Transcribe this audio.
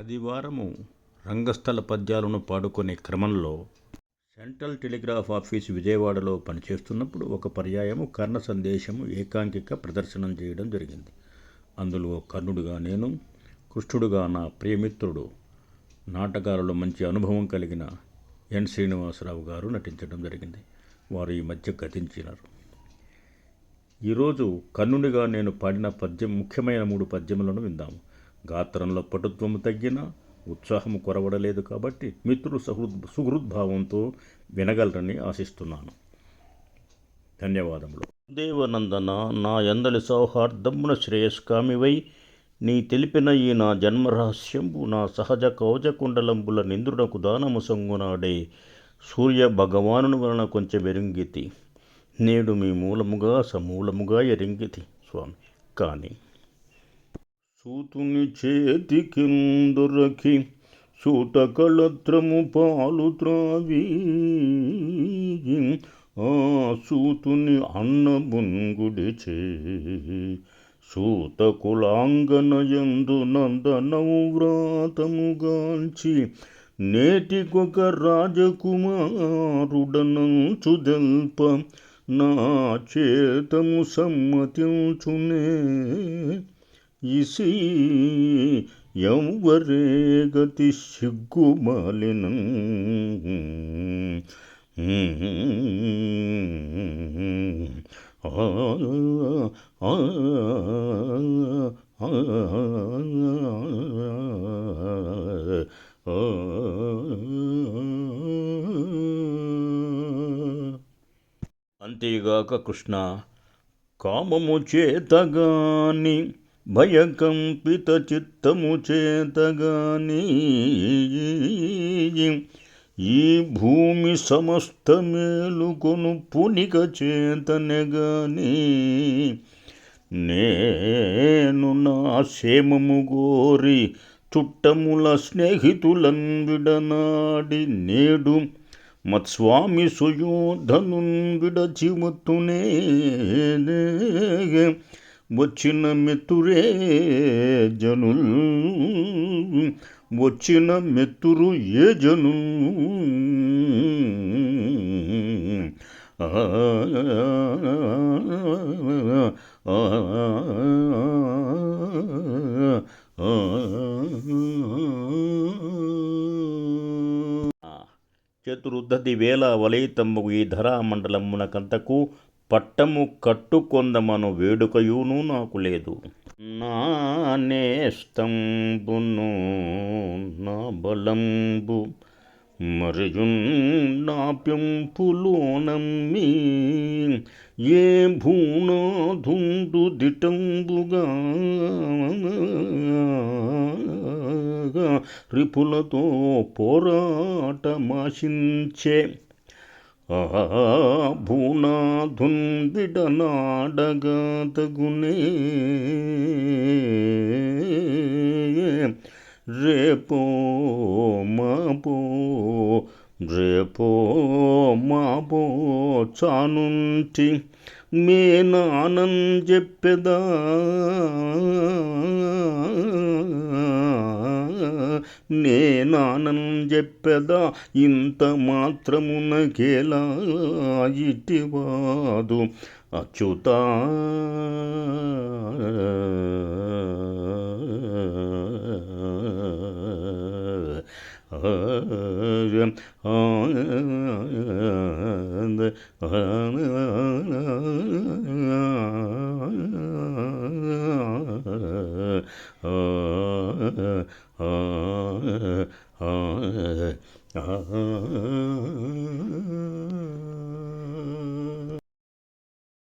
ఆదివారము రంగస్థల పద్యాలను పాడుకునే క్రమంలో సెంట్రల్ టెలిగ్రాఫ్ ఆఫీసు విజయవాడలో పనిచేస్తున్నప్పుడు ఒక పర్యాయము కర్ణ సందేశము ఏకాంకిక ప్రదర్శనం చేయడం జరిగింది. అందులో కర్ణుడిగా నేను, కృష్ణుడుగా నా ప్రియమిత్రుడు, నాటకాలలో మంచి అనుభవం కలిగిన ఎన్ శ్రీనివాసరావు గారు నటించడం జరిగింది. వారు ఈ మధ్య గతించినారు. ఈరోజు కర్ణుడిగా నేను పాడిన ముఖ్యమైన 3 పద్యములను విందాము. గాత్రంలో పటుత్వము తగ్గినా ఉత్సాహము కొరవడలేదు కాబట్టి మిత్రులు సుహృద్భావంతో వినగలరని ఆశిస్తున్నాను. ధన్యవాదములు. దేవనందన నా యందలి సౌహార్దమున శ్రేయస్కామివై నీ తెలిపిన ఈ నా జన్మరహస్యంబు నా సహజ కవచకుండలంబుల నింద్రునకు దానము సంగునాడే సూర్య భగవానుని వలన కొంచెం ఎరింగితి. నేడు మీ మూలముగా సమూలముగా ఎరింగితి స్వామి. కానీ సూతుని చేతికిందొరకి సూత కళత్రము పాలు త్రావి ఆ సూతుని అన్నబుంగుడిచే సూత కులాంగనయందు నందనము వ్రాతముగాంచి నేటికొక రాజకుమారుడనంచు దల్ప నా చేతము సమ్మతించునే. ఇసి ఎవ్వరే గతి సిగ్గుమాలిన అంతేగాక కృష్ణ, కామము చేతగాని భయకంపిత చిత్తము చేతగాని ఈ భూమి సమస్త మేలుకొను పునిక చేతనే గాని నేను నా క్షేమము గోరి చుట్టముల స్నేహితులన్ విడనాడి నేడు మత్స్వామి సుయోధనున్ విడచిమతునే. వచ్చిన మిత్రురే జనుల్ వచ్చిన మిత్రురు ఏ జనుల్ చతురుద్ధతి వేల వలయితమ్మగు ఈ ధరామండలమునకంతకు పట్టము కట్టుకొందమను వేడుకయును నాకు లేదు. నా నేస్తంబును నా బలంబు మరియున్ నా పెంపులోనమ్మి ఏ భూనాధుండు దిటంబుగా రిపులతో పోరాటమాశించే భూనాధున్ విడనాడగా తగునే. రేపో మాపో చానుంటి మేనానం చెప్పెదా నేనానం చెప్పెదా ఇంత మాత్రమునకేలా ఇటివాదు అచ్యుతా.